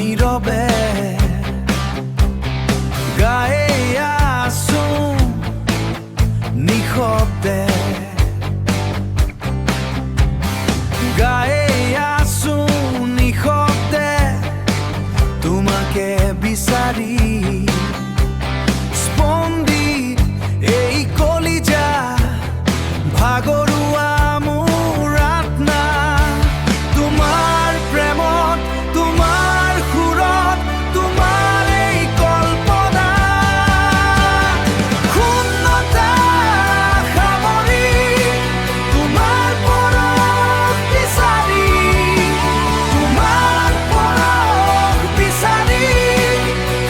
নীৰবে গায়ে আছো নিঃশব্দে গায়ে আছো নিঃশব্দে তোমাকে বিচাৰি স্পন্দি এই কলিজা ভাগৰুৱা মোৰ আত্মা তোমাৰ প্ৰেমত তোমাৰ সুৰত তোমাৰ এই কল্পনা শূন্যতা সামৰি তোমাৰ পৰশ বিচাৰি তোমাৰ পৰশ বিচাৰি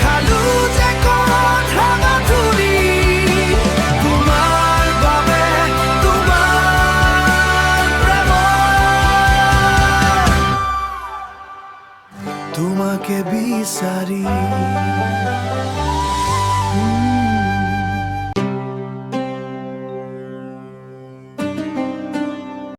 খালো যে কথা বাতৰি তোমাৰ বাবে তোমাৰ প্ৰেমত তোমাকে বিচাৰি